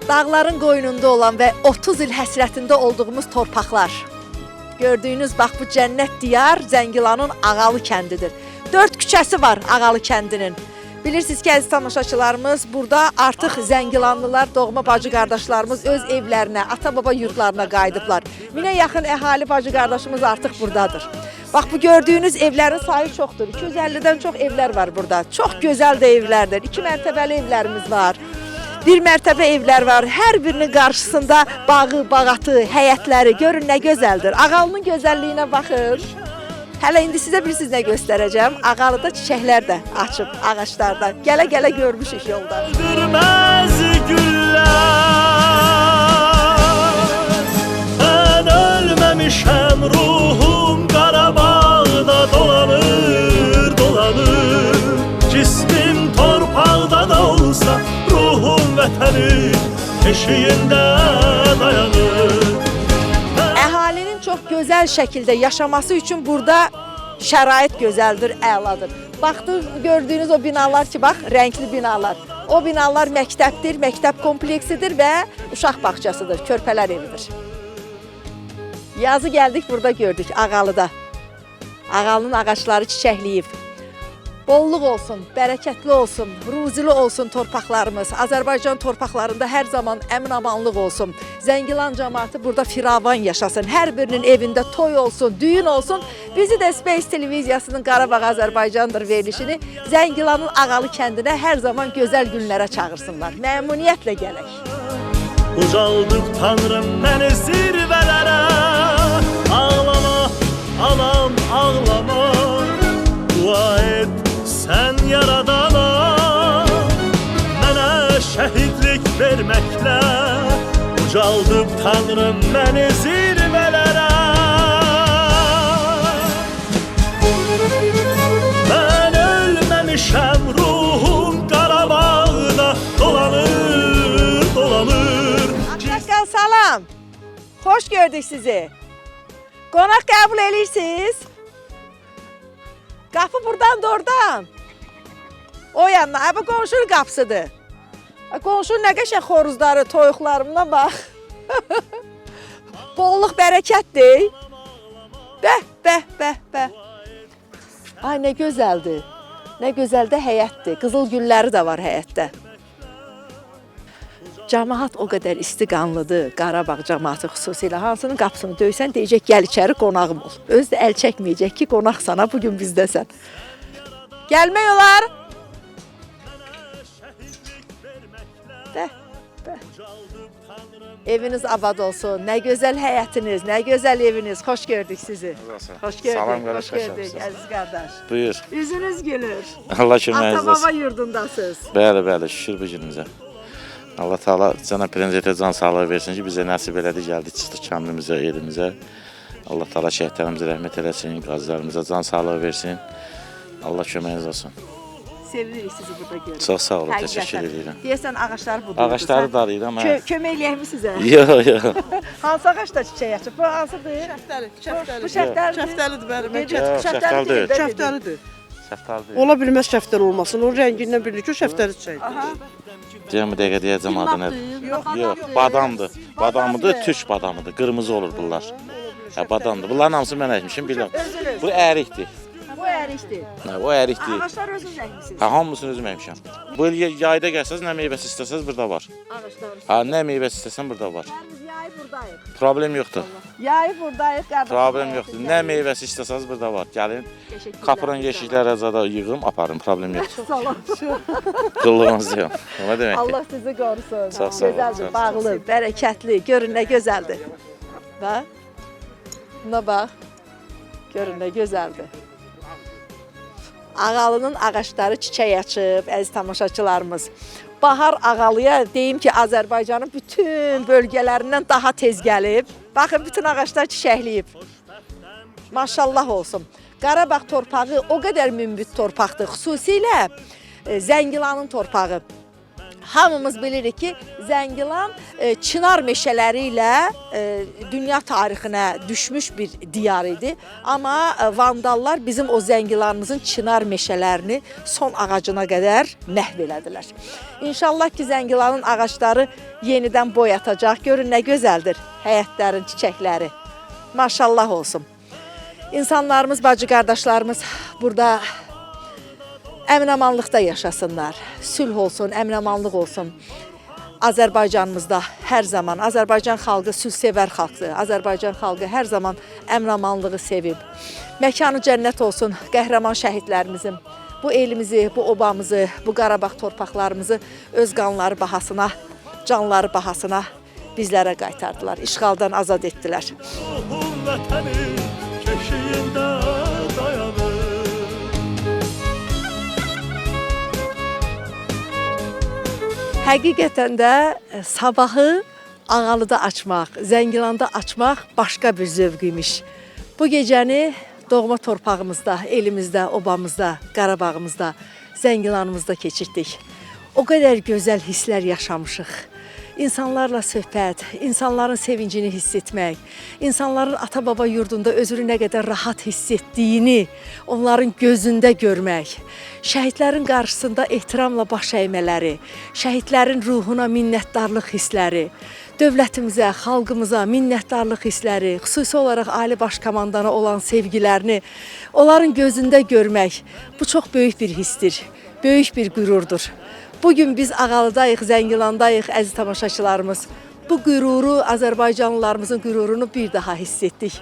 Dağların qoynunda olan və 30 il həsrətində olduğumuz torpaqlar. Gördüyünüz bax bu cənnət diyar Zəngilanın Ağalı kəndidir. 4 küçəsi var Ağalı kəndinin. Bilirsiniz ki, əziz tamaşaçılarımız, burada artıq Zəngilanlılar, doğma bacı qardaşlarımız öz evlərinə, ata-baba yurdlarına qayıdıblar. 1000-ə yaxın əhali bacı qardaşımız artıq buradadır. Bax bu gördüyünüz evlərin sayı çoxdur. 250-dən çox evlər var burada. Çox gözəl də evlərdir. 2 mərtəbəli evlərimiz var. 1 mərtəbə evlər var. Hər birinin qarşısında bağı, bağatı, həyətləri. Görün nə gözəldir. Ağalının gözəlliyinə baxın. Hələ indi sizə bilirsiniz nə göstərəcəm. Ağalıda çiçəklər də açıb ağaçlarda. Gələ-gələ görmüşük yolda. Öldürməz güllər, mən ölməmişəm, ruhum Qarabağda dolanır, dolanır. Cismim torpaqda da olsa, ruhum vətənin eşiyində dayanır. Əhalinin çox gözəl şəkildə yaşaması üçün burada şərait gözəldir, əladır. Baxdınız, gördüyünüz o binalar ki, bax, rəngli binalar. O binalar məktəbdir, məktəb kompleksidir və uşaq bağçasıdır, körpələr evidir. Yazı gəldik, burada gördük, Ağalıda. Ağalının ağaçları çiçəkləyib. Bolluq olsun, bərəkətli olsun, ruzili olsun torpaqlarımız. Azərbaycan torpaqlarında hər zaman əmin-amanlıq olsun. Zəngilan cəmaatı burada firavan yaşasın. Hər birinin evində toy olsun, düyün olsun. Bizi də Space televiziyasının Qarabağ Azərbaycandır verilişini Zəngilanın Ağalı kəndinə hər zaman gözəl günlərə çağırsınlar. Məmnuniyyətlə gələk. Ucaldıb Tanrım məni zirvələrə, ağlama, anam ağlama. Dua et sən yaradana, mənə şəhidlik verməklə. Ucaldıb Tanrım məni zirvələrə. Mən ölməmişəm, ruhum Qarabağda dolanır, dolanır. Ağaçlar salam, xoş gördük sizi. Qonaq qəbul edirsiniz. Qapı buradan da oradan. O yanına, bu qonşunun qapısıdır. Qonşunun nə qəşəng xoruzları, toyuqlarımdan bax. Bolluq bərəkətdir. Bəh, bəh, bəh, bəh. Ay, nə gözəldir. Nə gözəl də həyətdir. Qızıl gülləri də var həyətdə. Cəmaat o qədər istiqanlıdır, Qarabağ cəmaatı xüsusilə. Hansının qapısını döysən, deyəcək, gəl içəri qonağım ol. Özü də əl çəkməyəcək ki, qonaq sana bugün bizdəsən. Gəlmək olar. Bəh, bəh. Eviniz abad olsun, nə gözəl həyətiniz, nə gözəl eviniz. Xoş gördük sizi. Xoş gördük, Salam xoş gördük, əziz qardaş. Buyur. Üzünüz gülür. Allah köməyiniz olsun. Ata-baba yurdundasınız. Bəli, bəli, şükür bu günümüzə. Allah Teala cənab prezidentə can sağlığı versin ki, bizə nəsib elədi, gəldik, çıxdıq kəndimizə, elimizə. Allah Teala şəhidlərimizə rəhmət eləsin, qazilərimizə can sağlığı versin. Allah köməyiniz olsun. Sevinirik sizi burada görürük. Çox sağ olun, təşəkkür edirəm. Deyəsən ağaçları budurdu. Ağaçları darayıram. Kömək eləyək mi sizə? Yox, yox. Hansı ağac da çiçək açıb? Bu hansıdır? Şəftəli, Bu şəftəli. şəftəlidir. Şəftəlidir bəli. Mən Yox, şəftəlidir. şəftəlidir. Şəftəlidir. Ola bilməz şəftəli olmasın. O rəngindən bilinir ki, o şəftəli çiçəyidir. Aha. Deyəm, bu dəqiqə deyəcəm adı nədir? Yox, badamdır. Badamıdır, türk badamıdır. Qırmızı olur bunlar. Hə, badamdır. Bunların hamısı mən əkmişim, bilirəm. Bu ərikdir. Bu ərikdir. Hə, o ərikdir. Ağaçlar özünüz əkmisiniz. Hə, hamısını özüm əkmişəm. Bu il yayda gəlsəz, nə meyvəsi istəsəz burada var. Ağaçlar. Hə, nə meyvəsi istəsən burada var. Biz yayı buradayıq. Problem yoxdur. Yayı buradayıq qardaşlar. Problem yoxdur. Nə meyvəsi istəsəz burada var. Gəlin, qapının yeşiklərə zada yığım, aparın. Problem yoxdur. Salam. Qıllığınız yox. O nə deməkdir? Allah sizi qorusun. Çox sağ olun, Gözəldir, çox bağlı, bərəkətli. Görün nə gözəldir. Bax. Buna bax. Görün nə gözəldir. Ağalının ağaçları çiçək açıb, əziz tamaşaçılarımız. Bahar Ağalıya deyim ki, Azərbaycanın bütün bölgələrindən daha tez gəlib. Baxın, bütün ağaçlar çiçəkləyib. Maşallah olsun. Qarabağ torpağı o qədər münbit torpaqdır, xüsusilə Zəngilanın torpağı. Hamımız bilirik ki, Zəngilan çınar meşələri ilə dünya tarixinə düşmüş bir diyar idi. Amma vandallar bizim o Zəngilanımızın çınar meşələrini son ağacına qədər məhv elədilər. İnşallah ki, Zəngilanın ağacları yenidən boy atacaq. Görün nə gözəldir həyətlərin çiçəkləri. Maşallah olsun. İnsanlarımız, bacı qardaşlarımız burada əmin-amanlıqda yaşasınlar. Sülh olsun, əmin-amanlıq olsun. Azərbaycanımızda hər zaman, Azərbaycan xalqı sülhsevər xalqdır. Azərbaycan xalqı hər zaman əmin-amanlığı sevib. Məkanı cənnət olsun qəhrəman şəhidlərimizin. Bu elimizi, bu obamızı, bu Qarabağ torpaqlarımızı öz qanları bahasına, canları bahasına bizlərə qaytardılar. İşğaldan azad etdilər. Ruhum vətənin keşiyində dayanır. Həqiqətən də sabahı Ağalıda açmaq, Zəngilanda açmaq başqa bir zövq imiş. Bu gecəni doğma torpağımızda, elimizdə, obamızda, Qarabağımızda, Zəngilanımızda keçirdik. O qədər gözəl hisslər yaşamışıq. İnsanlarla söhbət, insanların sevincini hiss etmək, insanların ata-baba yurdunda özünü nə qədər rahat hiss etdiyini onların gözündə görmək, şəhidlərin qarşısında ehtiramla baş əymələri, şəhidlərin ruhuna minnətdarlıq hissləri, dövlətimizə, xalqımıza minnətdarlıq hissləri, xüsusi olaraq Ali Baş Komandana olan sevgilərini onların gözündə görmək, bu çox böyük bir hissdir, böyük bir qürurdur. Bugün biz Ağalıdayıq, Zəngilandayıq, əziz tamaşaçılarımız. Bu qüruru, Azərbaycanlılarımızın qürurunu bir daha hiss etdik.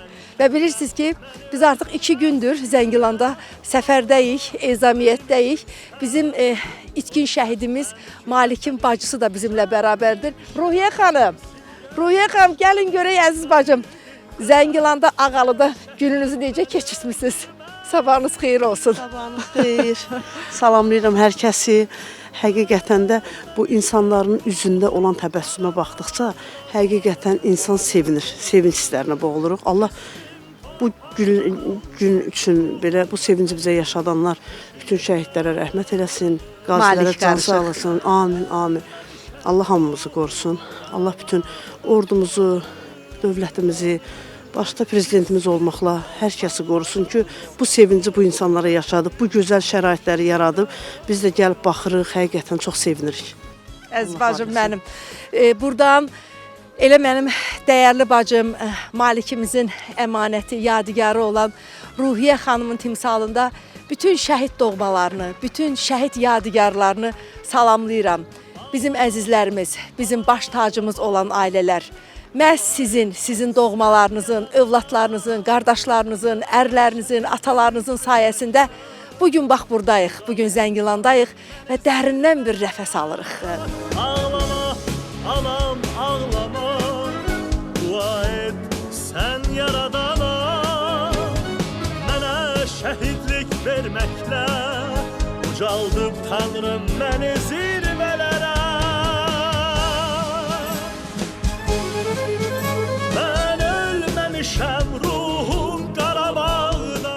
Və bilirsiniz ki, biz artıq 2 gündür Zəngilanda səfərdəyik, ezamiyyətdəyik. Bizim itkin şəhidimiz Malikin bacısı da bizimlə bərabərdir. Ruhiyyə xanım, gəlin görək əziz bacım. Zəngilanda, Ağalıda gününüzü necə keçirtmişsiniz? Sabahınız xeyir olsun. Sabahınız xeyir. Salamlayıram hər kəsi. Həqiqətən də bu insanların üzündə olan təbəssümə baxdıqca həqiqətən insan sevinir, sevinç hisslərinə boğuluruq. Allah bu gün üçün belə bu sevinci bizə yaşadanlar bütün şəhidlərə rəhmət eləsin, qazilərə can sağlasın. Amin, amin. Allah hamımızı qorusun. Allah bütün ordumuzu, dövlətimizi, başda prezidentimiz olmaqla hər kəsi qorusun ki, bu sevinci bu insanlara yaşadıb, bu gözəl şəraitləri yaradıb. Biz də gəlib baxırıq, həqiqətən çox sevinirik. Əziz bacım mənim. Buradan elə mənim dəyərli bacım, Malikimizin əmanəti, yadigarı olan Ruhiyyə xanımın timsalında bütün şəhid doğmalarını, bütün şəhid yadigarlarını salamlayıram. Bizim əzizlərimiz, bizim baş tacımız olan ailələr, məhz sizin doğmalarınızın, övladlarınızın, qardaşlarınızın, ərlərinizin, atalarınızın sayəsində bugün bax buradayıq, bugün Zəngilandayıq və dərindən bir nəfəs alırıq. Ağlama, anam ağlama, dua et sən yaradana, mənə şəhidlik verməklə, ucaldıb Tanrım məni zirvələrə.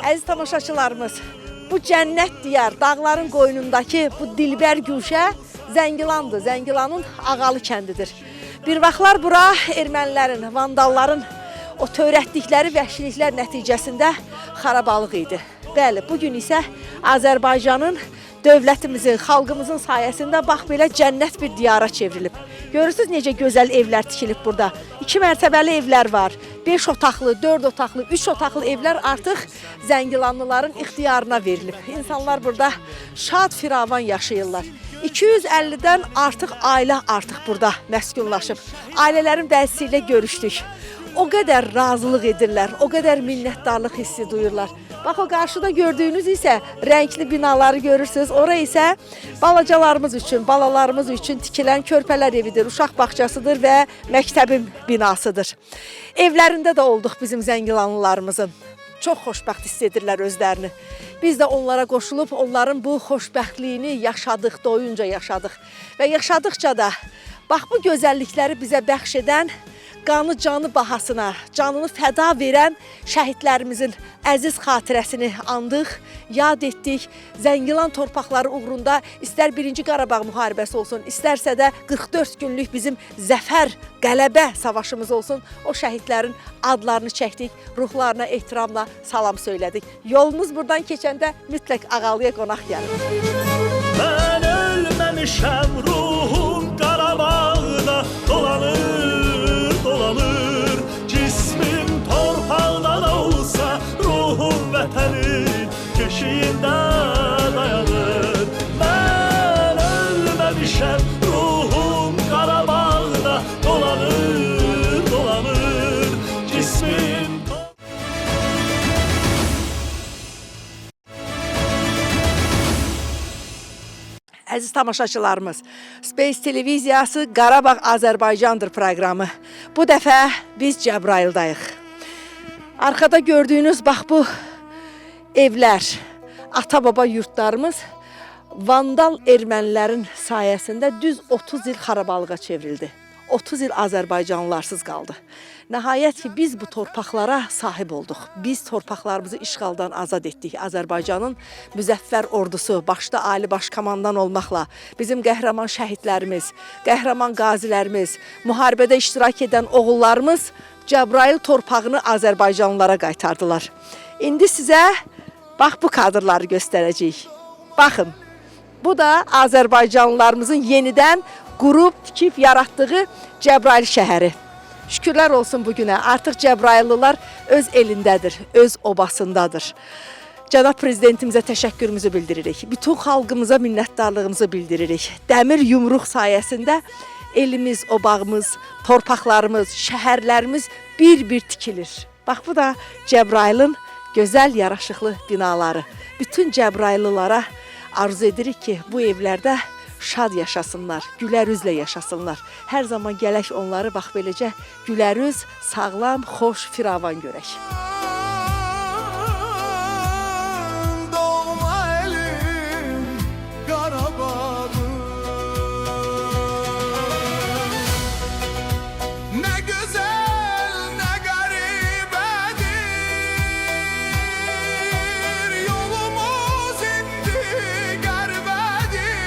Əziz tamaşaçılarımız, bu cənnət diyar, dağların qoynundakı bu dilbər güşə Zəngilandır, Zəngilanın Ağalı kəndidir. Bir vaxtlar bura ermənilərin, vandalların o törətdikləri vəhşiliklər nəticəsində xarabalıq idi. Bəli, bugün isə Azərbaycanın, dövlətimizin, xalqımızın sayəsində bax belə cənnət bir diyara çevrilib. Görürsünüz necə gözəl evlər tikilib burada. 2 mərtəbəli evlər var. 5 otaqlı, 4 otaqlı, 3 otaqlı evlər artıq Zəngilanlıların ixtiyarına verilib. İnsanlar burada şad firavan yaşayırlar. 250-dən artıq ailə artıq burada məskunlaşıb. Ailələrin bəzisi ilə görüşdük. O qədər razılıq edirlər, o qədər minnətdarlıq hissi duyurlar. Bax o qarşıda gördüyünüz isə rəngli binaları görürsünüz. Ora isə balacalarımız üçün, balalarımız üçün tikilən körpələr evidir, uşaq bağçasıdır və məktəbin binasıdır. Evlərində də olduq bizim Zəngilanlılarımızın. Çox xoşbəxt hiss edirlər özlərini. Biz də onlara qoşulub onların bu xoşbəxtliyini yaşadıq, doyunca yaşadıq. Və yaşadıqca da bax bu gözəllikləri bizə bəxş edən qanı canı bahasına canını fəda verən şəhidlərimizin əziz xatirəsini andıq, yad etdik. Zəngilan torpaqları uğrunda istər 1-ci Qarabağ müharibəsi olsun, istərsə də 44 günlük bizim zəfər, qələbə savaşımız olsun. O şəhidlərin adlarını çəkdik, ruhlarına ehtiramla salam söylədik. Yolunuz buradan keçəndə mütləq Ağalıya qonaq gəlin. Ben ölmemişem, ruhum Qarabağda dolanır, dolanır. Cismim torpağdan olsa, ruhum vətənin keşiyində dayanır. Ben ölmemişem, ruhum Qarabağda dolanır, dolanır. Cismim Əziz tamaşaçılarımız, Space televiziyası Qarabağ Azərbaycandır proqramı. Bu dəfə biz Cəbrayıldayıq. Arkada gördüyünüz bax bu evlər, ata-baba yurtlarımız vandal ermənilərin sayəsində düz 30 il xarabalığa çevrildi. 30 il Azərbaycanlılarsız qaldı. Nəhayət ki, biz bu torpaqlara sahib olduq. Biz torpaqlarımızı işğaldan azad etdik. Azərbaycanın müzəffər ordusu, başda Ali Baş Komandan olmaqla bizim qəhrəman şəhidlərimiz, qəhrəman qazilərimiz, müharibədə iştirak edən oğullarımız Cəbrayıl torpağını Azərbaycanlılara qaytardılar. İndi sizə bax bu kadrları göstərəcəyik. Baxın, bu da Azərbaycanlılarımızın yenidən qurub, tikib yaratdığı Cəbrayıl şəhəri. Şükürlər olsun bugünə. Artıq Cəbrayıllılar öz elindədir, öz obasındadır. Cənab Prezidentimizə təşəkkürümüzü bildiririk. Bütün xalqımıza minnətdarlığımızı bildiririk. Dəmir yumruq sayəsində elimiz, obağımız, torpaqlarımız, şəhərlərimiz bir-bir tikilir. Bax, bu da Cəbrayılın gözəl, yaraşıqlı binaları. Bütün Cəbrayıllılara arzu edirik ki, bu evlərdə şad yaşasınlar, gülər üzlə yaşasınlar. Hər zaman gələk onları bax beləcə gülər üz, sağlam, xoş, firavan görək. Doğma elim Qarabağım, nə gözəl, nə qəribədir, yolumuz indi qərbədir.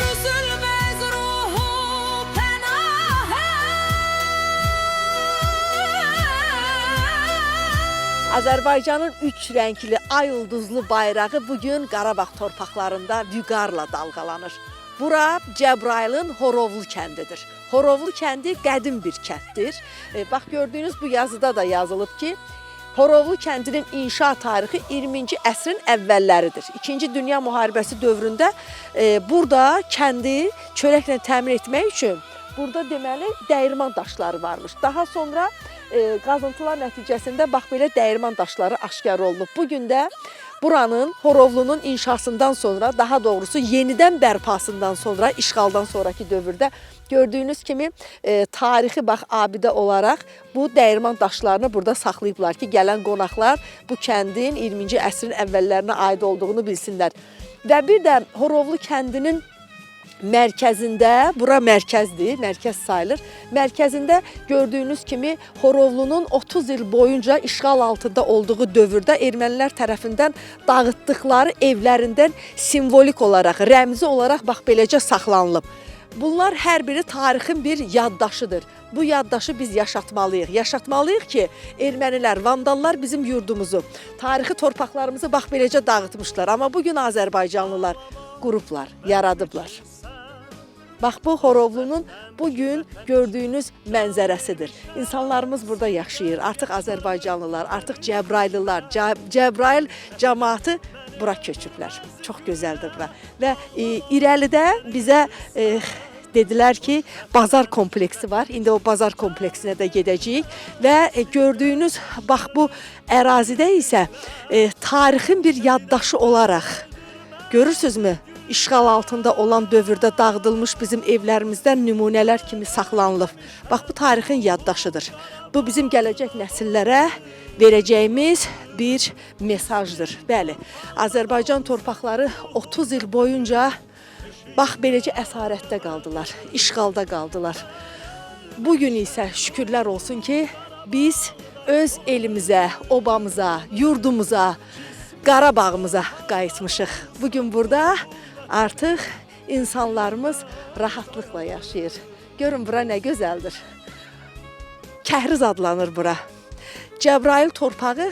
Üzülməz ruhu pənahə. Azərbaycanın üç rəngli ay ulduzlu bayrağı bugün Qarabağ torpaqlarında vüqarla dalğalanır. Bura Cəbrayılın Horovlu kəndidir. Horovlu kəndi qədim bir kənddir. Bax, gördüyünüz bu yazıda da yazılıb ki, Horovlu kəndinin inşa tarixi 20-ci əsrin əvvəlləridir. 2-ci Dünya müharibəsi dövründə burada kəndi çörəklə təmin etmək üçün burada deməli dəyirman daşları varmış. Daha sonra qazıntılar nəticəsində bax belə dəyirman daşları aşkar olunub. Bugün də buranın Horovlunun inşasından sonra, daha doğrusu yenidən bərpasından sonra, işğaldan sonraki dövrdə gördüyünüz kimi tarixi bax abidə olaraq bu dəyirman daşlarını burada saxlayıblar ki, gələn qonaqlar bu kəndin 20-ci əsrin əvvəllərinə aid olduğunu bilsinlər. Və bir də Horovlu kəndinin mərkəzində, bura mərkəzdir, mərkəz sayılır. Mərkəzində gördüyünüz kimi Horovlunun 30 il boyunca işğal altında olduğu dövrdə ermənilər tərəfindən dağıtdıqları evlərindən simvolik olaraq, rəmzi olaraq bax beləcə saxlanılıb. Bunlar hər biri tarixin bir yaddaşıdır. Bu yaddaşı biz yaşatmalıyıq. Yaşatmalıyıq ki, ermənilər, vandallar bizim yurdumuzu, tarixi torpaqlarımızı bax beləcə dağıtmışlar. Amma bugün Azərbaycanlılar qurublar, yaradıblar. Bax, bu Horovlunun bugün gördüyünüz mənzərəsidir. İnsanlarımız burada yaşayır. Artıq Azərbaycanlılar, artıq Cəbraylılar, Cəbrayıl cəmaatı bura köçüblər. Çox gözəldir bura. Və irəlidə bizə dedilər ki, bazar kompleksi var. İndi o bazar kompleksinə də gedəcəyik. Və gördüyünüz bax bu ərazidə isə tarixin bir yaddaşı olaraq, görürsünüzmü? İşğal altında olan dövrdə dağıdılmış bizim evlərimizdən nümunələr kimi saxlanılıb. Bax, bu tarixin yaddaşıdır. Bu bizim gələcək nəsillərə verəcəyimiz bir mesajdır. Bəli, Azərbaycan torpaqları 30 il boyunca bax beləcə əsarətdə qaldılar, işğalda qaldılar. Bugün isə şükürlər olsun ki, biz öz elimizə, obamıza, yurdumuza, Qarabağımıza qayıtmışıq. Bugün burada artıq insanlarımız rahatlıqla yaşayır. Görün bura nə gözəldir. Kəhriz adlanır bura. Cəbrayıl torpağı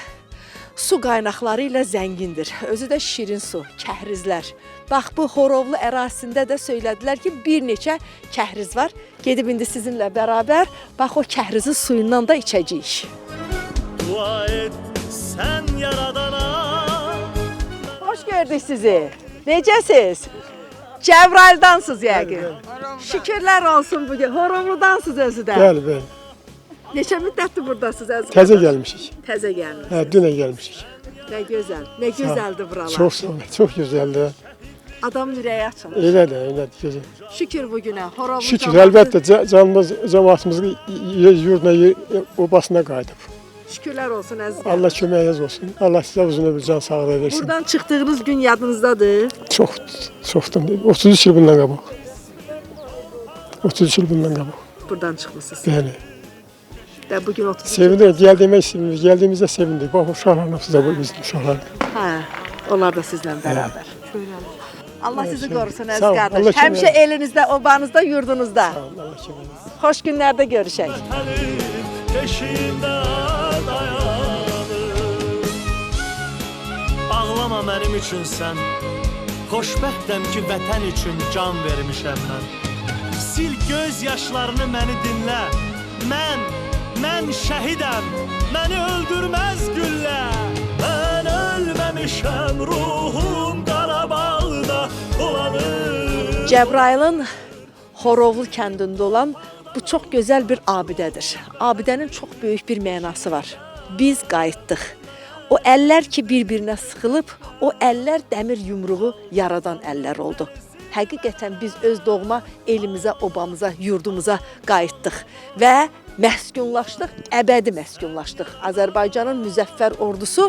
su qaynaqları ilə zəngindir. Özü də şirin su, kəhrizlər. Bax bu Horovlu ərazisində də söylədilər ki, bir neçə kəhriz var. Gedib indi sizinlə bərabər bax o kəhrizin suyundan da içəcəyik. Dua et sen yaradana. Xoş gördük sizi. Necəsiz? Cəbrayıldansınız yəqin. Şükürlər olsun bugün. Horovludansınız özü də. Bəli, bəli. Neçə müddətdir buradasınız özünüz? Təzə gəlmişik. Təzə gəlmişsiniz. Hə, dünən gəlmişik. Nə gözəl. Nə gözəldir buralar. Çox sağ ol, çox gözəldir. Adam ürəyi açılır. Elədir, elədir, gözəl. Şükür bugünə. Horovlu Şükür, camaatı- əlbəttə canımız, cəmaatımızın yurduna, obasına qayıdıb. Şükürlər olsun əzizlər. Allah köməyiniz olsun. Allah sizə uzun ömür, can sağlığı versin. Buradan çıxdığınız gün yadınızdadır. Çoxdan, 33 il bundan qabaq. 33 il bundan qabaq. Buradan çıxmısınız. Bəli. Və bugün 30. Sevindik, gəldiyimizdə sevindik. Bax, uşaqlarla hepsi də bu bizim uşaqlar. Hə, onlar da sizlə bərabər. Allah sizi qorusun əziz Sağ ol, qardaş. Allah kömək Həmişə elinizdə, obanızda, yurdunuzda. Allah köməyiniz. Xoş günlərdə görüşək. Vətənin beşiğində dayanır. Ağlama mənim üçün sən. Xoşbəxtəm ki, vətən üçün can vermişəm mən. Sil göz yaşlarını məni dinlə. Mən şəhidəm. Məni öldürməz güllə. Mən ölməmişəm, ruhum Qarabağda dolanır. Cəbrayılın Horovlu kəndində olan bu çox gözəl bir abidədir. Abidənin çox böyük bir mənası var. Biz qayıtdıq. O əllər ki bir-birinə sıxılıb, o əllər dəmir yumruğu yaradan əllər oldu. Həqiqətən biz öz doğma elimizə, obamıza, yurdumuza qayıtdıq və məskunlaşdıq, əbədi məskunlaşdıq. Azərbaycanın müzəffər ordusu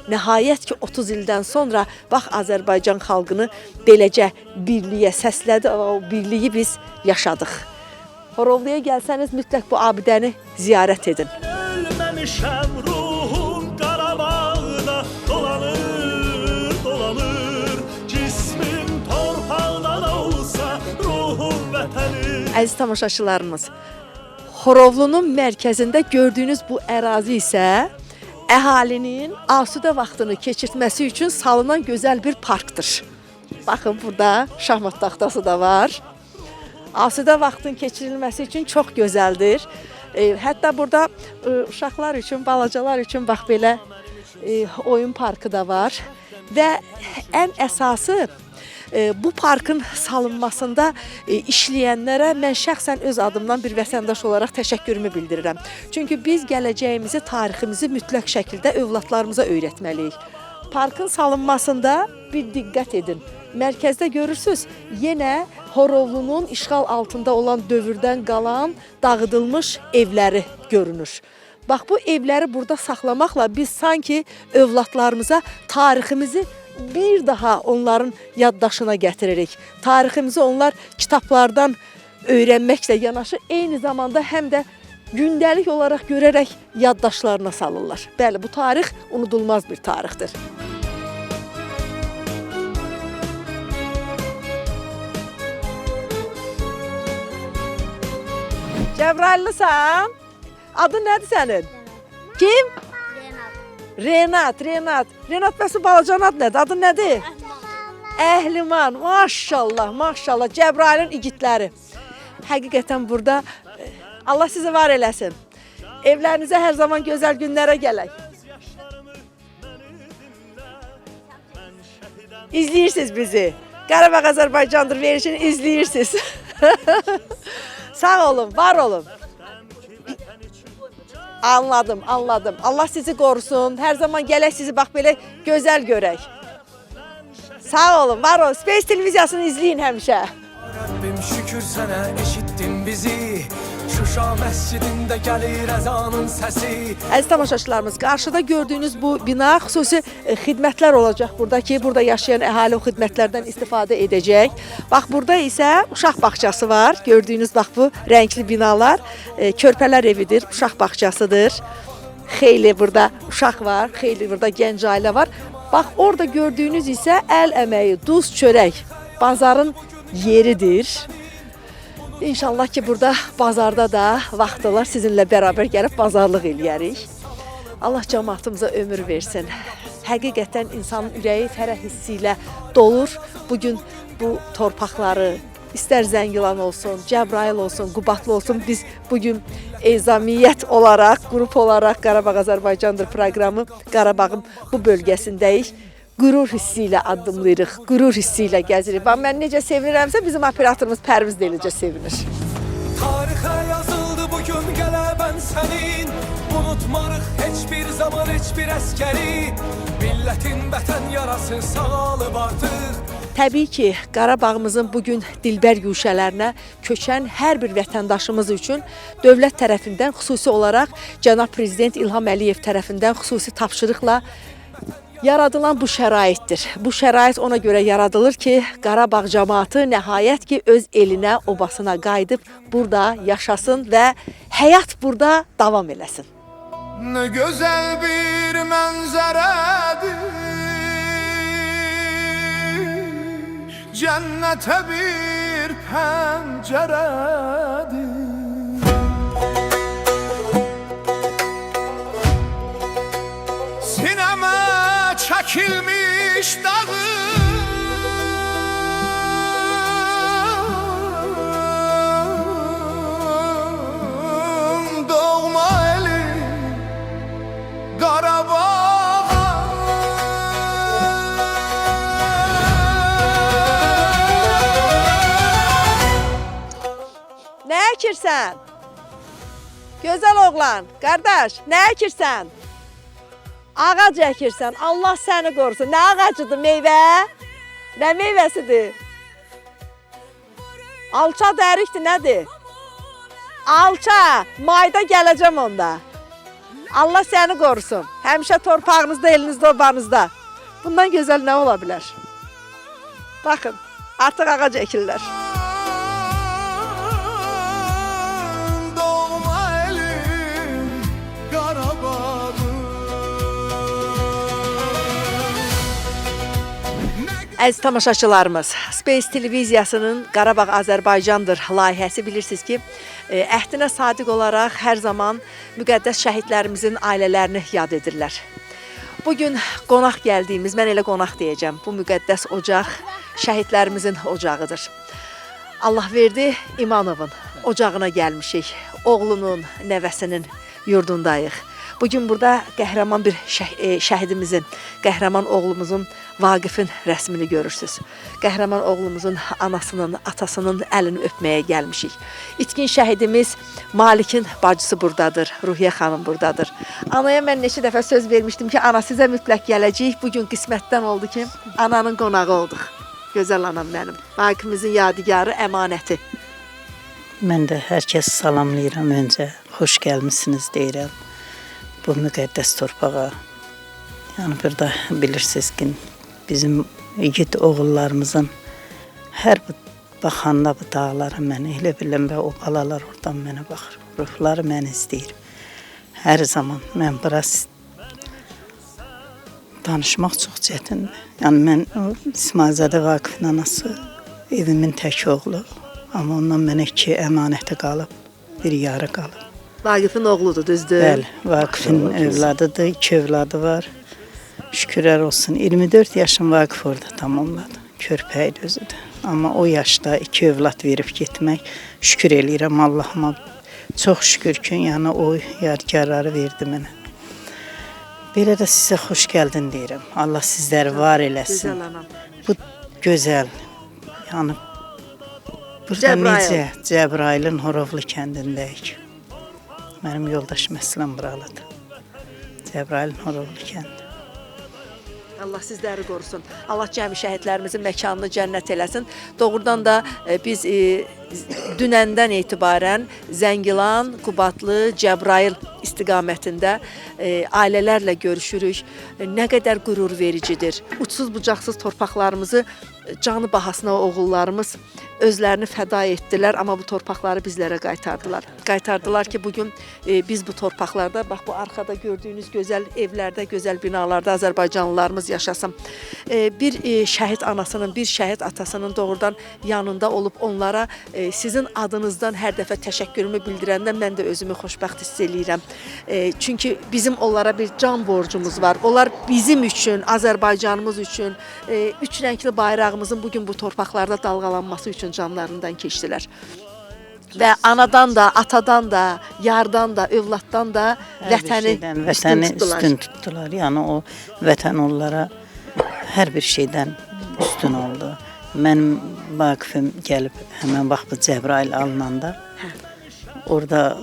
nəhayət ki 30 ildən sonra bax Azərbaycan xalqını beləcə birliyə səslədi, o birliyi biz yaşadıq. Horovluya gəlsəniz mütləq bu abidəni ziyarət edin. Ölməmişəm, ruhum Qarabağda dolanır, dolanır. Cismim torpaqdan olsa, ruhum vətənim. Əziz tamaşaçılarımız, Horovlunun mərkəzində gördüyünüz bu ərazi isə əhalinin asudə vaxtını keçirtməsi üçün salınan gözəl bir parkdır. Baxın, burada şahmat taxtası da var. Asudə vaxtın keçirilməsi üçün çox gözəldir. Hətta burada uşaqlar üçün, balacalar üçün bax belə oyun parkı da var. Və ən əsası bu parkın salınmasında işləyənlərə mən şəxsən öz adımdan bir vətəndaş olaraq təşəkkürümü bildirirəm. Çünki biz gələcəyimizi, tariximizi mütləq şəkildə övladlarımıza öyrətməliyik. Parkın salınmasında bir diqqət edin. Mərkəzdə görürsünüz, yenə Horovlunun işğal altında olan dövrdən qalan dağıdılmış evləri görünür. Bax bu evləri burada saxlamaqla biz sanki övladlarımıza tariximizi bir daha onların yaddaşına gətiririk. Tariximizi onlar kitablardan öyrənməklə yanaşı eyni zamanda həm də gündəlik olaraq görərək yaddaşlarına salırlar. Bəli, bu tarix unudulmaz bir tarixdir. Cəbrayıllısan? Adın nədir sənin? Kim? Renat. Renat, bəs balacanın adı nədir? Adın nədir? Əhliman. Maşallah. Cəbrayılın igidləri. Həqiqətən burada Allah sizi var eləsin. Evlərinizə hər zaman gözəl günlərə gələk. İzləyirsiniz bizi. Qarabağ Azərbaycandır verilişini izləyirsiniz. Sağ olun, var olun. Anladım. Allah sizi qorusun. Hər zaman gələk sizi bax belə gözəl görək. Sağ olun, var olun. Space televiziyasını izləyin həmişə. Rabbim şükür sana eşittin bizi. Şuşa məscidində gəlir əzanın səsi. Əziz tamaşaçılarımız, qarşıda gördüyünüz bu bina xüsusi xidmətlər olacaq burada ki, burada yaşayan əhali o xidmətlərdən istifadə edəcək. Bax, burada isə uşaq bağçası var. Gördüyünüz bax bu rəngli binalar körpələr evidir, uşaq bağçasıdır. Xeyli burada uşaq var, xeyli burada gənc ailə var. Bax, orada gördüyünüz isə əl əməyi, duz, çörək, bazarın yeridir. İnşallah ki, burada bazarda da vaxt olar sizinlə bərabər gəlib bazarlıq eləyərik. Allah cəmaatımıza ömür versin. Həqiqətən insanın ürəyi fərəh hissi ilə dolur. Bugün bu torpaqları, istər Zəngilan olsun, Cəbrayıl olsun, Qubadlı olsun, biz bugün ezamiyyət olaraq, qrup olaraq Qarabağ Azərbaycandır proqramı Qarabağın bu bölgəsindəyik. Qürur hissi ilə addımlayırıq, qürur hissi ilə gəzirik. Bax, mən necə sevinirəmsə, bizim operatorumuz Pərviz də eləcə sevinir. Tarixə yazıldı bugün qələbən sənin. Unutmarıq heç bir zaman heç bir əskəri. Millətin vətən yarası sağalıb artıq. Təbii ki, Qarabağımızın bugün dilbər güşələrinə köçən hər bir vətəndaşımız üçün dövlət tərəfindən xüsusi olaraq cənab Prezident İlham Əliyev tərəfindən xüsusi tapşırıqla yaradılan bu şəraitdir. Bu şərait ona görə yaradılır ki, Qarabağ cəmaatı nəhayət ki, öz elinə, obasına qayıdıb burada yaşasın və həyat burada davam eləsin. Ne güzel bir mənzərədir, cənnətə bir pəncərədir. Sinəmə çəkilmiş dağım, doğma elim Qarabağ. Nə əkirsən? Gözəl oğlan, qardaş, nə əkirsən? Ağac əkirsən, Allah səni qorusun. Nə ağacıdır, meyvə? Nə meyvəsidir? Alça dərikdir, nədir? Alça, mayda gələcəm onda. Allah səni qorusun. Həmişə torpağınızda, elinizdə, obanızda. Bundan gözəl nə ola bilər? Baxın, artıq ağac əkirlər. Doğma elim Qarabağım. Əziz tamaşaçılarımız, Space televiziyasının Qarabağ Azərbaycandır layihəsi bilirsiniz ki, əhdinə sadiq olaraq hər zaman müqəddəs şəhidlərimizin ailələrini yad edirlər. Bugün qonaq gəldiyimiz, mən elə qonaq deyəcəm, bu müqəddəs ocaq şəhidlərimizin ocağıdır. Allah verdi, İmanovun ocağına gəlmişik, oğlunun, nəvəsinin yurdundayıq. Bugün burada qəhrəman bir şəhidimizin, qəhrəman oğlumuzun, Vaqifin rəsmini görürsünüz. Qəhrəman oğlumuzun anasının, atasının əlini öpməyə gəlmişik. İtkin şəhidimiz Malikin bacısı buradadır, Ruhiyyə xanım buradadır. Anaya mən neçə dəfə söz vermişdim ki, ana sizə mütləq gələcəyik. Bugün qismətdən oldu ki, ananın qonağı olduq. Gözəl anam mənim, Vaqifimizin yadigarı, əmanəti. Mən də hər kəsi salamlayıram öncə. Xoş gəlmisiniz deyirəm bu müqəddəs torpağa. Yəni burada bilirsiniz ki, bizim igid oğullarımızın hər baxanda bu dağlara mənə elə biləm və o balalar oradan mənə baxır. Ruhları məni istəyir. Hər zaman mən biraz danışmaq çox çətindir. Yəni mən İsmailzadə Vaqifin anası, evimin tək oğlu. Amma ondan mənə 2 əmanəti qalıb, bir yarı qalıb. Vaqifin oğludur, düzdür? Bəli, Vaqifin övladıdır, 2 övladı var. Şükürlər olsun, 24 yaşın Vaqif orada tamamladı, körpəydi özü də. Amma o yaşda 2 övlad verib getmək, şükür eləyirəm Allahıma. Çox şükür ki, yəni o yadigarları verdi mənə. Belə də sizə xoş gəldin deyirəm. Allah sizləri var eləsin. Gözəl anam. Bu gözəl, yəni burada necə Cəbrayılın Horovlu kəndindəyik. Mənim yoldaşım Əslən buralıdır. Cəbrayılın Horovlu kəndi. Allah sizləri qorusun. Allah cəmi şəhidlərimizin məkanını cənnət eləsin. Doğrudan da biz dünəndən etibarən Zəngilan, Qubadlı, Cəbrayıl istiqamətində ailələrlə görüşürük. Nə qədər qürur vericidir. Uçsuz bucaqsız torpaqlarımızı canı bahasına oğullarımız özlərini fəda etdilər, amma bu torpaqları bizlərə qaytardılar. Qaytardılar ki, bugün biz bu torpaqlarda, bax bu arxada gördüyünüz gözəl evlərdə, gözəl binalarda Azərbaycanlılarımız yaşasın. Bir şəhid anasının, bir şəhid atasının doğrudan yanında olub onlara sizin adınızdan hər dəfə təşəkkürümü bildirəndə mən də özümü xoşbəxt hiss eləyirəm. Çünki bizim onlara bir can borcumuz var. Onlar bizim üçün, Azərbaycanımız üçün, üç rəngli bayrağımızın bugün bu torpaqlarda dalğalanması üçün canlarından keçdilər. Və anadan da, atadan da, yardan da, övladdan da vətəni üstün tutdular. Yəni o vətən onlara hər bir şeydən üstün oldu. Mənim Vaqifim gəlib həmən vaxt bu Cəbrayıl alınanda orada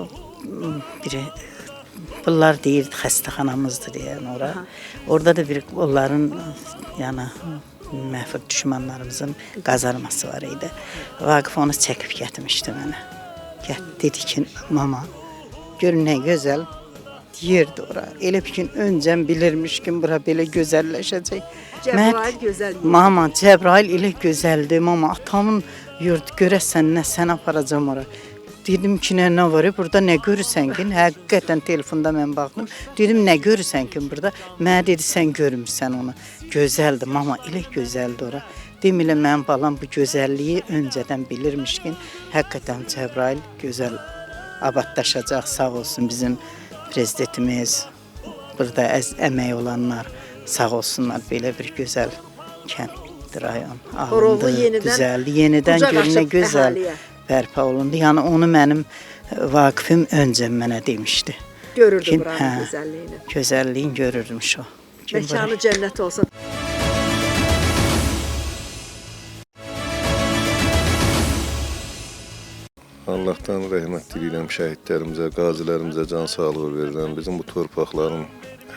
biri bunlar deyirdi xəstəxanamızdır deyən ora. Orada da bir onların yəni məfhur düşmanlarımızın qazarması var idi. Vaqif onu çəkib gətirmişdi mənə. Dedi ki, mama, gör nə gözəl yerdi ora. Elə bir gün öncəm bilirmiş ki, bura belə gözəlləşəcək. Cəbrayıl gözəl yer. Mama, Cəbrayıl elə gözəldir. Mama, atamın yurdu görəsən nə, sən aparacam ora. Dedim ki, nə var, burada nə görürsən ki? Həqiqətən telefonda mən baxdım. Dedim, nə görürsən ki burada? Mənə dedi, sən görmürsən onu. Gözəldir, mama, elə gözəldir ora. Demirlə, mənim balam bu gözəlliyi öncədən bilirmiş ki, həqiqətən Cəbrayıl gözəl abadlaşacaq, sağ olsun bizim prezidentimiz, burada əmək olanlar, sağ olsunlar, belə bir gözəl kənd rayon alındı, düzəldi, yenidən görünə gözəl bərpa olundu. Yəni onu mənim Vaqifim öncə mənə demişdi. Görürdü buranın gözəlliyini. Gözəlliyin görürmüş o. Məkanı cənnət olsun. Allahdan rəhmət diləyirəm şəhidlərimizə, qazilərimizə can sağlığı verirəm. Bizim bu torpaqların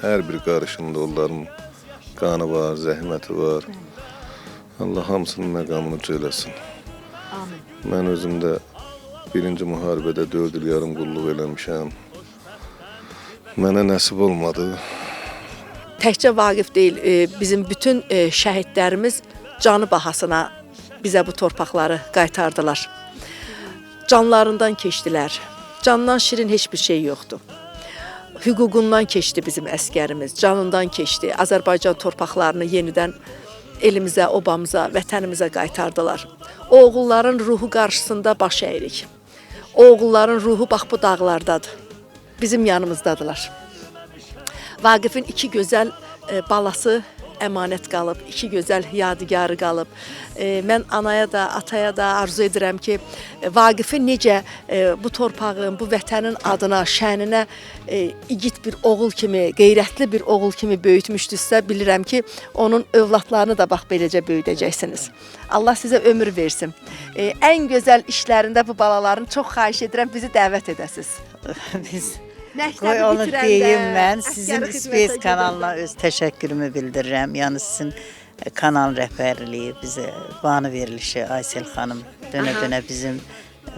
hər bir qarışında onların qanı var, zəhməti var. Allah hamısının məqamını cöyləsin. Amin. Mən özüm də birinci müharibədə 4 il yarım qulluq eləmişəm. Mənə nəsib olmadı. Təkcə Vaqif deyil, bizim bütün şəhidlərimiz canı bahasına bizə bu torpaqları qaytardılar. Canlarından keçdilər. Candan şirin heç bir şey yoxdur. Hüququndan keçdi bizim əskərimiz, canından keçdi. Azərbaycan torpaqlarını yenidən elimizə, obamıza, vətənimizə qaytardılar. O oğulların ruhu qarşısında baş əyirik. O oğulların ruhu bax bu dağlardadır. Bizim yanımızdadılar. Vaqifin 2 gözəl balası əmanət qalıb, 2 gözəl yadigarı qalıb. Mən anaya da, ataya da arzu edirəm ki, Vaqifin necə bu torpağın, bu vətənin adına, şəninə igid bir oğul kimi, qeyrətli bir oğul kimi böyütmüşdüsə, bilirəm ki, onun övladlarını da bax beləcə böyüdəcəksiniz. Allah sizə ömür versin. Ən gözəl işlərində bu balaların çox xahiş edirəm, bizi dəvət edəsiniz. Biz Məktəbi qoy onu bitirəndə, deyim mən, sizin əsgəri Space xidmətə kanalına gedəndə. öz təşəkkürümü bildirirəm. Yəni sizin kanal rəhbərliyi, bizə bana verilişi Aysel xanım dönə-dönə bizim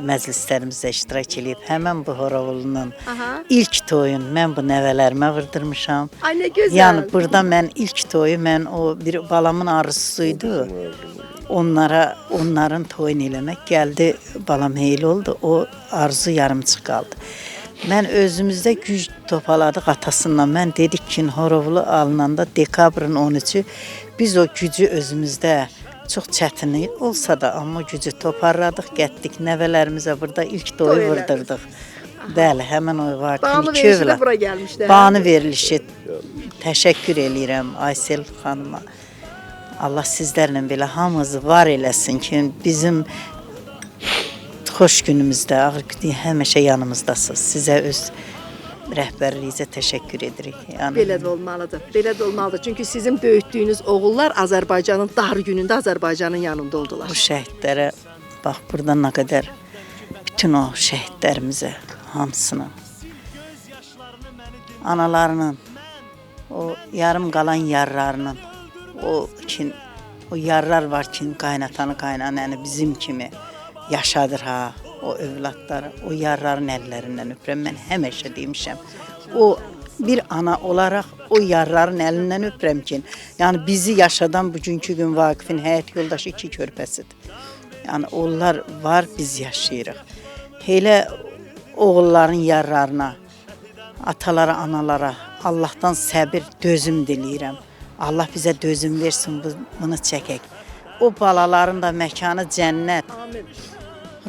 məclislərimizdə iştirak edib. Həmən bu Horovulunun ilk toyun mən bu nəvələrimə vırdırmışam. Ay nə gözəl. Yəni burada mən ilk toyu, mən o bir balamın arzusuydu. Onların toyunu eləmək gəldi, balam heyl oldu. O arzu yarımçıq qaldı. Mən özümüzdə güc topaladıq atasından. Mən dedik ki, Horovulu alınanda dekabrın 13-ü biz o gücü özümüzdə çox çətin olsa da, amma gücü toparladıq, getdik nəvələrimizə burada ilk toyu vurdırdıq. Bəli, həmən o Vaqifin iki övlad. Bura gəlmişdi. Bana verilişi təşəkkür eləyirəm Aysel xanıma. Allah sizlərlə belə hamımızı var eləsin ki, bizim xoş günümüzdə, ağır günü həmişə yanımızdasınız. Sizə öz rəhbərliyinizə təşəkkür edirik. Yəni, Belə də olmalıdır. Belə də olmalıdır. Çünki sizin böyütdüyünüz oğullar Azərbaycanın dar günündə Azərbaycanın yanında oldular. bu şəhidlərə, bax burada nə qədər bütün o şəhidlərimizə, hamısına, analarının, o yarım qalan yarlarının, o yarlar var ki, qaynananı bizim kimi yaşadır ha o övladları, o yarların əllərindən öpürəm. Mən həmişə demişəm. O bir ana olaraq o yarların əlindən öpürəm ki, yəni bizi yaşadan bugünkü gün Vaqifin həyat yoldaşı 2 körpəsidir. Yəni onlar var, biz yaşayırıq. Elə oğulların yarlarına, atalara, analara Allahdan səbir, dözüm diləyirəm. Allah bizə dözüm versin, bunu çəkək. O balaların da məkanı cənnət. Amin.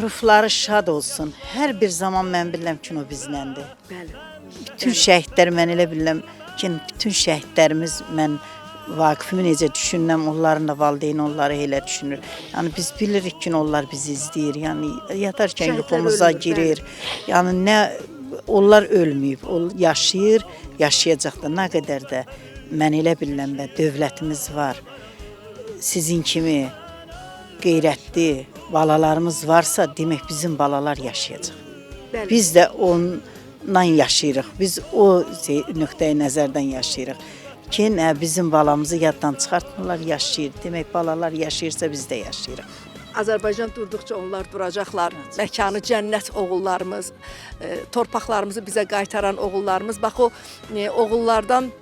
Ruhları şad olsun. Hər bir zaman mən bilirəm ki, o bizləndir. Bəli. Bütün şəhidlər mən elə bilirəm ki, bütün şəhidlərimiz mən Vaqifimi necə düşünürəm, onların da valideyni onları elə düşünür. Yəni biz bilirik ki, onlar bizi izləyir. Yəni yatarkən Şəhidlər yuxumuza ölmür, girir. Yəni nə onlar ölməyib, o yaşayır, yaşayacaq da nə qədər də mən elə bilirəm və dövlətimiz var. Sizin kimi qeyrətli balalarımız varsa, demək bizim balalar yaşayacaq. Bəli. Biz də ondan yaşayırıq. Biz o nöqteyi nəzərdən yaşayırıq. Ki, bizim balamızı yaddan çıxartmırlar, yaşayır. Demək, balalar yaşayırsa biz də yaşayırıq. Azərbaycan durduqca onlar duracaqlar. Məkanı cənnət oğullarımız, torpaqlarımızı bizə qaytaran oğullarımız. Bax o oğullardan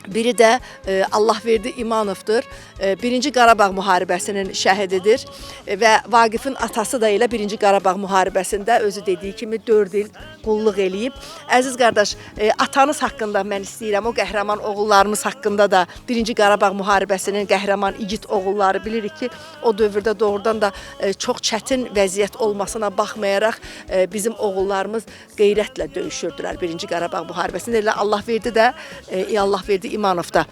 biri də Allahverdi İmanovdur. 1-ci Qarabağ müharibəsinin şəhididir və Vaqifin atası da elə 1-ci Qarabağ müharibəsində özü dediyi kimi 4 il qulluq eləyib. Əziz qardaş, atanız haqqında mən istəyirəm, o qəhrəman oğullarımız haqqında da 1-ci Qarabağ müharibəsinin qəhrəman igid oğulları bilirik ki, o dövrdə doğrudan da çox çətin vəziyyət olmasına baxmayaraq bizim oğullarımız qeyrətlə döyüşürdülər 1-ci Qarabağ müharibəsində. Elə Allahverdi də, Allahverdi İmanov da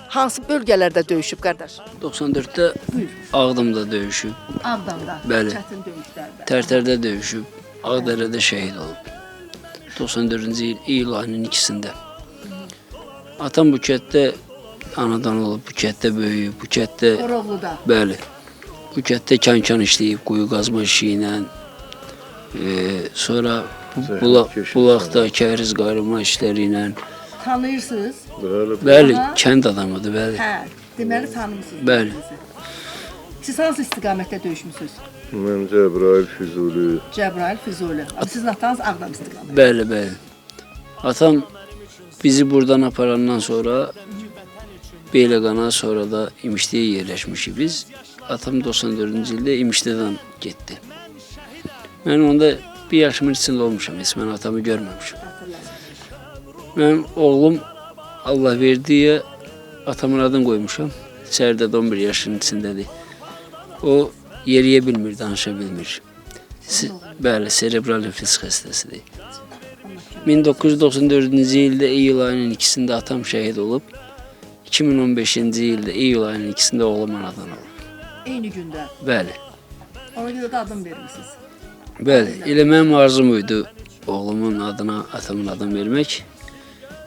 hansı bölgələrdə döyüşüb qardaş? 94-də Ağdamda döyüşüb. Ağdamda. Bəli. Çətin döyüşlərdə. Tərtərdə döyüşüb. Ağdərədə şəhid olub. 94-cü il iyul ayının 2-sində. Atam bu kətdə anadan olub, bu kətdə böyüyüb, bu kətdə... Qorovluda. Bəli. Bu kətdə kənkan işləyib, quyu qazma işi ilə. Sonra bulaqda kəhriz qayrılma işləri ilə. Tanıyırsınız? Bəli, kənd adamıdır, bəli. Hə, deməli tanımısınız. Bəli. Siz hansı istiqamətdə döyüşmüsünüz? Mən Cəbrayıl Füzuli. Cəbrayıl Füzuli. Sizin atanız Ağdam istiqaməti. Bəli, bəli. Atam bizi buradan aparandan sonra Beyləqana, sonra da İmişliyə yerləşmişik biz. Atam 94-cü ildə İmişlidən getdi. Mən onda 1 yaşımın içində olmuşam, heç mən atamı görməmişim. Mən oğlum Allahverdiyə atamın adını qoymuşam. İçəridə 11 yaşının içindədir. O yeriyə bilmir, danışa bilmir. Bəli, serebral nefris xəstəsidir. 1994-cü ildə iyul ayının 2-sində atam şəhid olub. 2015-ci ildə iyul ayının 2-sində oğlum anadan olub. Eyni gündə. Bəli. Ona görə də adım vermişsiniz. Bəli, elə mənim arzum idi oğlumun adına atamın adını vermək.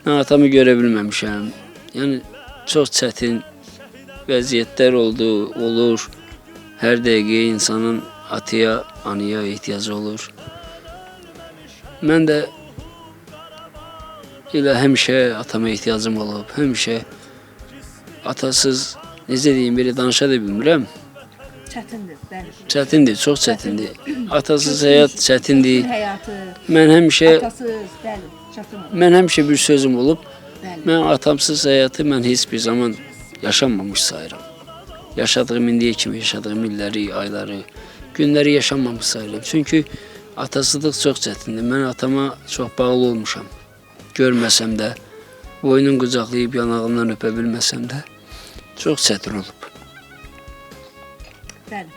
Mən atamı görə bilməmişəm. Yəni, çox çətin vəziyyətlər oldu, olur. Hər dəqiqə insanın ataya, anaya ehtiyacı olur. Mən də elə həmişə atama ehtiyacım olub, həmişə atasız, necə deyim, belə danışa da bilmirəm. Çətindir, bəli. Çətindir, çox çətindir. Atasız həyat çətindir. Həyatı, Mən həmişə, atasız, bəli, çətin olur. mən həmişə bir sözüm olub. Bəli. Mən atamsız həyatı mən heç bir zaman yaşanmamış sayıram. Yaşadığım indiyə kimi yaşadığım illəri, ayları, günləri yaşanmamış sayıram. Çünki atasızlıq çox çətindir. Mən atama çox bağlı olmuşam. Görməsəm də, boynun qucaqlayıb yanağından öpə bilməsəm də, çox çətin olub. Bəli.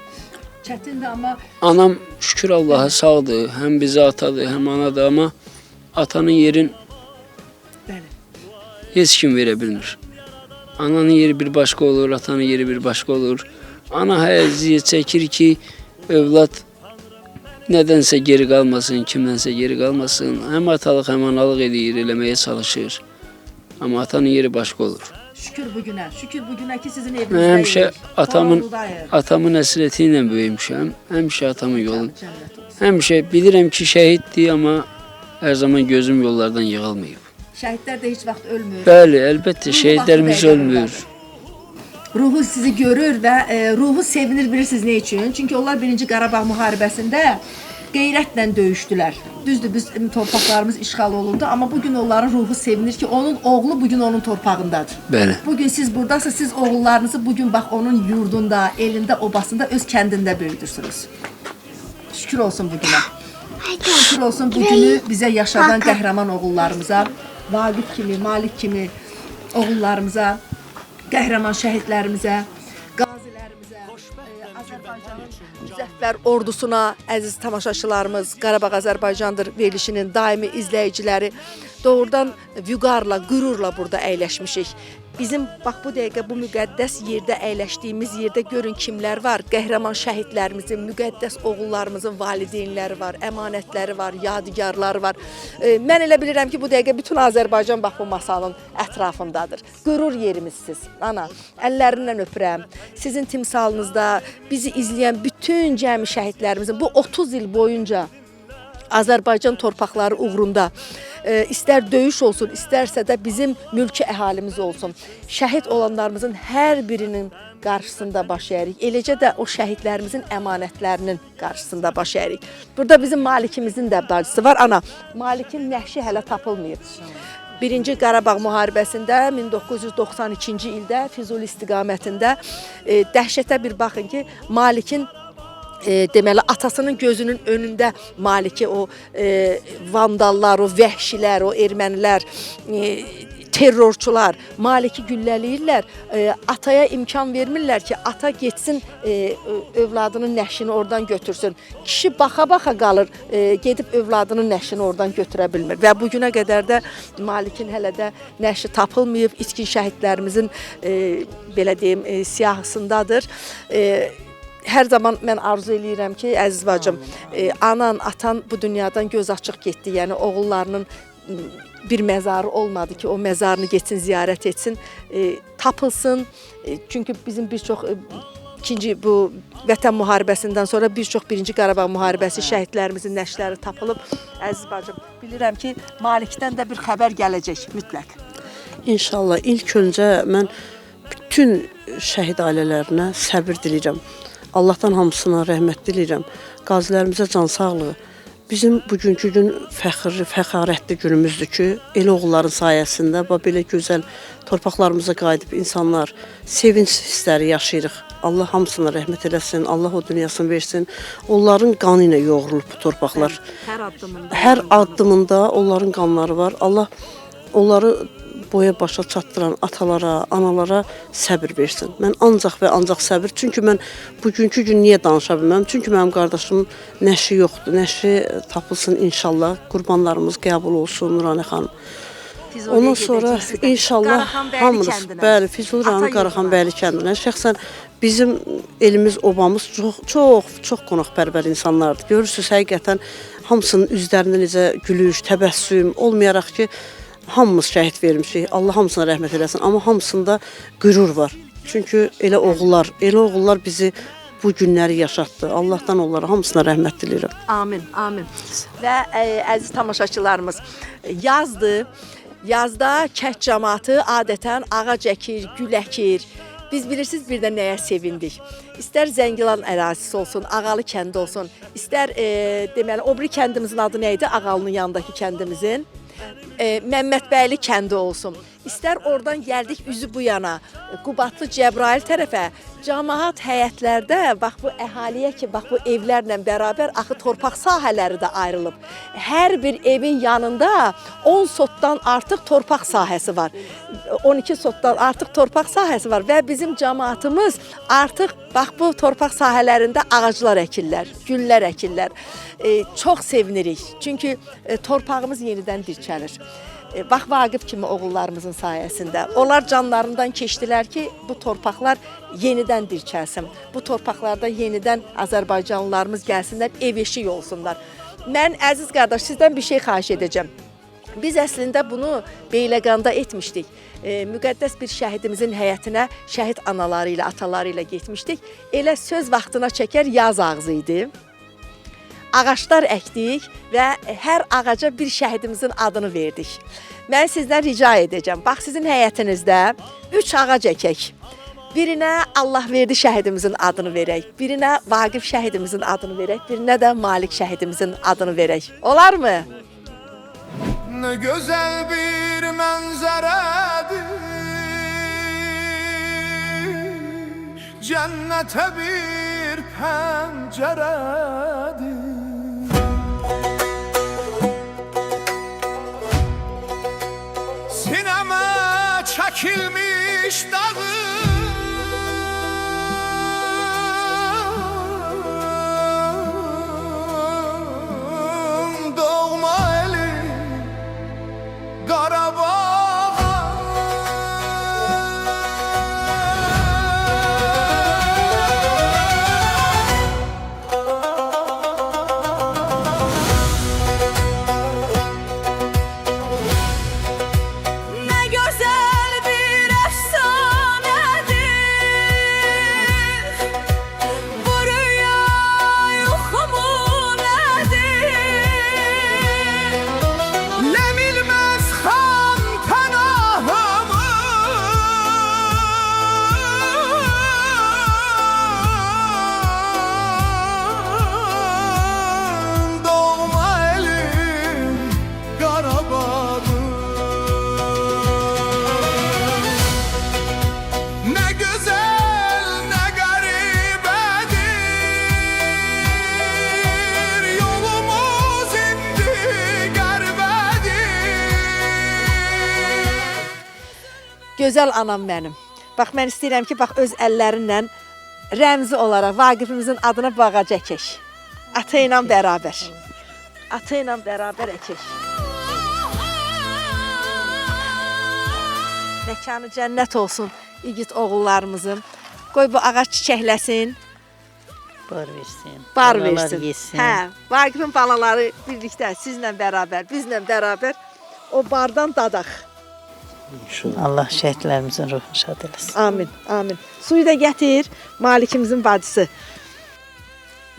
Çətindir, amma Anam şükür Allaha sağdır, həm bizə atadır, həm anadır, amma atanın yerin bəli. heç kim verə bilmir. Ananın yeri bir başqa olur, atanın yeri bir başqa olur. Ana əziyyət çəkir ki, övlad nədənsə geri qalmasın, kimdənsə geri qalmasın. Həm atalıq, həm analıq edir, eləməyə çalışır. Amma atanın yeri başqa olur. Şükür bugünə ki sizin Mən evinizdə. həmişə atamın əsrəti ilə böyümüşəm. Həmişə atamın yolu. Həmişə bilirəm ki, şəhiddir, amma hər zaman gözüm yollardan yığılmayıb. Şəhidlər də heç vaxt ölmür. Bəli, əlbəttə şəhidlərimiz ölmür. ruhu sizi görür və ruhu sevinir, bilirsiniz nə üçün? Çünki onlar 1-ci Qarabağ müharibəsində qeyrətlə döyüşdülər. Düzdür, biz torpaqlarımız işğal olundu, amma bugün onların ruhu sevinir ki, onun oğlu bugün onun torpağındadır. Bəli. Bugün siz buradasınız, siz oğullarınızı bugün bax onun yurdunda, elində, obasında, öz kəndində böyüdürsünüz. Şükür olsun bugünə. Şükür olsun bugünü bizə yaşadan qəhrəman oğullarımıza, Vaqif kimi, Malik kimi oğullarımıza, qəhrəman şəhidlərimizə, qazilərimizə, Azərbaycanın müzəffər ordusuna, əziz tamaşaçılarımız, Qarabağ Azərbaycandır verilişinin daimi izləyiciləri doğrudan vüqarla, qürurla burada əyləşmişik. Bizim bax bu dəqiqə bu müqəddəs yerdə əyləşdiyimiz yerdə görün kimlər var. Qəhrəman şəhidlərimizin, müqəddəs oğullarımızın valideynləri var, əmanətləri var, yadigarları var. Mən elə bilirəm ki, bu dəqiqə bütün Azərbaycan bax bu masanın ətrafındadır. Qürur yerimizsiz. Ana, əllərindən öpürəm. Sizin timsalınızda bizi izləyən bütün cəmi şəhidlərimizin bu 30 il boyunca Azərbaycan torpaqları uğrunda istər döyüş olsun, istərsə də bizim mülki əhalimiz olsun. Şəhid olanlarımızın hər birinin qarşısında baş əyirik. Eləcə də o şəhidlərimizin əmanətlərinin qarşısında baş əyirik. Burada bizim Malikimizin də bacısı var. Ana, Malikin nəşi hələ tapılmayıb. 1-ci Qarabağ müharibəsində 1992-ci ildə Füzuli istiqamətində dəhşətə bir baxın ki, Malikin deməli atasının gözünün önündə Maliki o vandallar, o vəhşilər, o ermənilər, terrorçular Maliki güllələyirlər. Ataya imkan vermirlər ki, ata getsin övladının nəşini oradan götürsün. Kişi baxa-baxa qalır, gedib övladının nəşini oradan götürə bilmir. Və bugünə qədər də Malikin hələ də nəşi tapılmayıb, itkin şəhidlərimizin belə deyim siyahısındadır. Hər zaman mən arzu eləyirəm ki, əziz bacım, anan, atan bu dünyadan göz açıq getdi. Yəni oğullarının bir məzarı olmadı ki, o məzarını getsin, ziyarət etsin, tapılsın. Çünki bizim bir çox ikinci bu Vətən müharibəsindən sonra bir çox 1-ci Qarabağ müharibəsi şəhidlərimizin nəşləri tapılıb. Əziz bacım, bilirəm ki, Malikdən də bir xəbər gələcək mütləq. İnşallah ilk öncə mən bütün şəhid ailələrinə səbir diləyirəm. Allahdan hamısına rəhmət diləyirəm. Qazilərimizə can sağlığı. Bizim bugünkü gün fəxrli, fəxarətli günümüzdür ki, elə oğulların sayəsində belə gözəl torpaqlarımıza qayıdıb insanlar sevinç hissləri yaşayırıq. Allah hamısına rəhmət eləsin, Allah o dünyasını versin. Onların qanı ilə yoğrulub bu torpaqlar. Hər addımında onların qanları var. Allah onları boya başa çatdıran atalara, analara səbir versin. Mən ancaq və ancaq səbir. Çünki mən bugünkü gün niyə danışa bilməm? Çünki mənim qardaşımın nəşi yoxdur. Nəşi tapılsın inşallah. Qurbanlarımız qəbul olsun Nuranə xanım. Ondan sonra inşallah hamımız, bəli, Füzuli rayonu Qaraxanbəyli kəndinə şəxsən bizim elimiz, obamız çox qonaqpərvər insanlardır. Görürsünüz, həqiqətən hamısının üzlərində necə gülüş, təbəssüm olmayaraq ki, hamımız şəhid vermişik. Allah hamısına rəhmət eləsin. Amma hamısında qürur var. Çünki elə oğullar bizi bu günləri yaşatdı. Allahdan onlara hamısına rəhmət diləyirəm. Amin, amin. Və əziz tamaşaçılarımız, yazda kənd cəmaatı adətən ağac əkir, gül əkir. Biz bilirsiniz bir də nəyə sevindik. İstər Zəngilan ərazisi olsun, Ağalı kəndi olsun, istər deməli o biri kəndimizin adı nə idi? Ağalının yanındakı kəndimizin Məmmədbəyli kəndi olsun. İstər oradan gəldik üzü bu yana, Qubadlı Cəbrayıl tərəfə, cəmaat həyətlərdə bax bu əhaliyə ki, bax bu evlərlə bərabər axı torpaq sahələri də ayrılıb. Hər bir evin yanında 10 sotdan artıq torpaq sahəsi var. 12 sotdan artıq torpaq sahəsi var və bizim cəmaatımız artıq bax bu torpaq sahələrində ağaclar əkirlər, güllər əkirlər. Çox sevinirik. Çünki torpağımız yenidən dirçəlir. Bax Vaqif kimi oğullarımızın sayəsində. Onlar canlarından keçdilər ki, bu torpaqlar yenidən dirçəlsin. Bu torpaqlarda yenidən Azərbaycanlılarımız gəlsinlər, ev eşik olsunlar. Mən əziz qardaş, sizdən bir şey xahiş edəcəm. Biz əslində bunu Beyləqanda etmişdik. Müqəddəs bir şəhidimizin həyətinə şəhid anaları ilə, ataları ilə getmişdik. Elə söz vaxtına çəkər yaz ağzı idi. Ağaçlar əkdik və hər ağaca bir şəhidimizin adını verdik. Mən sizdən rica edəcəm, bax sizin həyətinizdə 3 ağac əkək. Birinə Allahverdi şəhidimizin adını verək, birinə Vaqif şəhidimizin adını verək, birinə də Malik şəhidimizin adını verək. Olarmı? Ne güzel bir manzaradır, cennete bir penceredir. Sineme çekilmiş dağım, doğma elim Qarabağ. Ne güzel bir efsanedir bu rüya, yuhumu nedir? Ne bilmez xam pənahımı, doğma elim Qarabağdır. Ne güzel ne garibedir, yolumuz indi qərbədir. Gözəl anam mənim. Bax mən istəyirəm ki, bax öz əllərinlə rəmzi olaraq Vaqifimizin adına bağ əkək. Ata ilə bərabər. Ata ilə bərabər əkək. Məkanı cənnət olsun igid oğullarımızın. Qoy bu ağac çiçəkləsin, Bar versin. bar balalar versin. yesin. Hə, Vaqifin balaları birlikdə sizlə bərabər, bizlə bərabər o bardan dadaq. Allah şəhidlərimizin ruhunu şad eləsin. Amin, amin. Suyu da gətir, Malikimizin bacısı.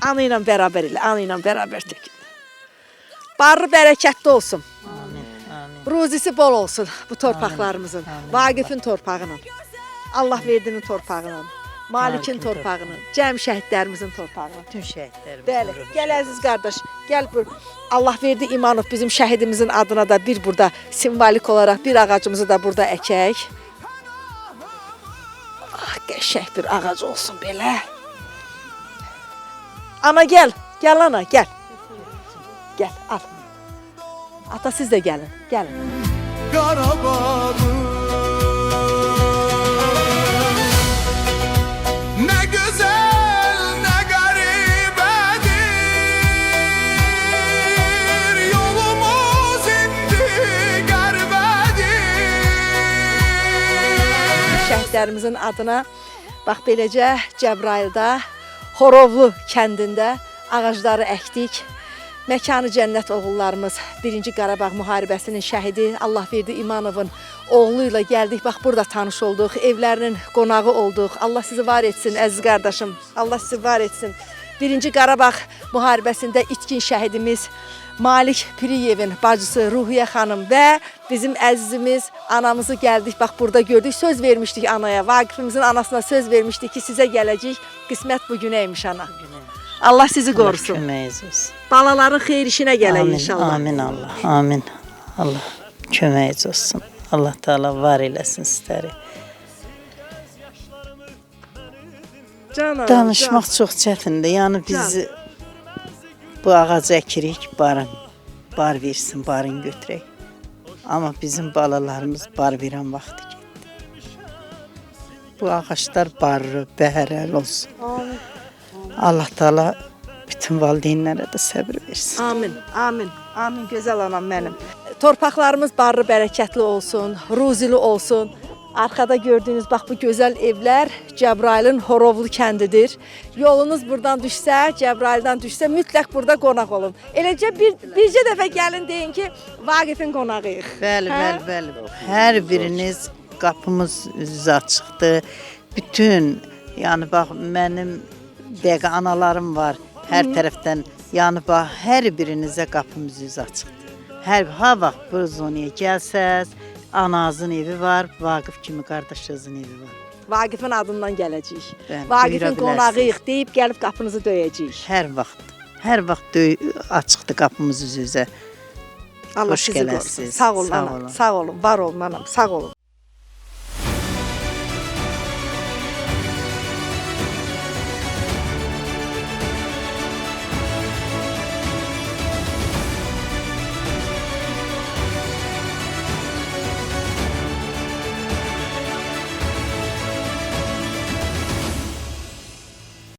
Anı ilə bərabər elə, anı ilə bərabər tək. Barı bərəkətli olsun. Amin. Amin. Ruzisi bol olsun bu torpaqlarımızın. Amin. Vaqifin torpağının, Allahverdinin torpağının, Malikin torpağının, cəm şəhidlərimizin torpağının. Bütün şəhidlərimizin Bəli, ruhunu gəl əziz qardaş, gəl bur. Allahverdi İmanov bizim şəhidimizin adına da bir burada simvolik olaraq bir ağacımızı da burada əkək. Ah, qəşəng bir ağac olsun belə. Ana gəl, gəl ana, gəl. Gəl, al. Ata siz də gəlin, gəlin. Qarabağdır. Ne güzel ne garibedir, yolumuz indi qərbədir. Şəhidlərimizin adına bax beləcə Cəbrayılda, Horovlu kəndində ağacları əkdik. Məkanı cənnət oğullarımız 1-ci Qarabağ müharibəsinin şəhidi Allahverdi İmanovun oğlu ilə gəldik. Bax burada tanış olduq, evlərinin qonağı olduq. Allah sizi var etsin əziz qardaşım. Allah sizi var etsin. 1-ci Qarabağ müharibəsində itkin şəhidimiz Malik Piriyevin bacısı Ruhiyə xanım və bizim əzizimiz anamızı gəldik. Bax burada gördük. Söz vermişdik anaya. Vaqifimizin anasına söz vermişdik ki, sizə gələcək. Qismət bu günəymiş ana. Allah sizi qorusun. Allah köməyiniz olsun. Balaların xeyir işinə gələk Amin, inşallah. amin Allah, amin. Allah köməyiniz olsun. Allah Teala var eləsin sizləri. Canım, Danışmaq çox çətindir. Yəni biz bu ağacı əkirik, bar versin, barın götürək. Amma bizim balalarımız bar verən vaxtı getdi. Bu ağaclar barlı, bəhərəl olsun. Allah Teala bütün valideynlərə də səbir versin. Amin, amin, amin gözəl anam mənim. Torpaqlarımız barlı, bərəkətli olsun, ruzili olsun. Arkada gördüyünüz bax bu gözəl evlər Cəbrailin Horovlu kəndidir. Yolunuz buradan düşsə, Cəbraildən düşsə mütləq burada qonaq olun. Eləcə bircə dəfə gəlin deyin ki, Vaqifin qonağıyıq. Bəli, bəli, bəli. Hər biriniz qapımız üzü açıqdır. Bütün, yəni bax mənim dəqiq analarım var hər tərəfdən. Yəni bax hər birinizə qapımız üzü açıqdır. Ha vaxt bu zonaya gəlsəz, ananızın evi var, Vaqif kimi qardaşınızın evi var. Vaqifin adından gələcəyik. Bəli, Vaqifin buyura qonağıyıq deyib gəlib qapınızı döyəcəyik. Hər vaxt açıqdır qapımız üzə. Allah Xoş sizi qorusun. gələsiniz. Sağ olun, Sağ anam. olun. Sağ olun, var olun anam. Sağ olun.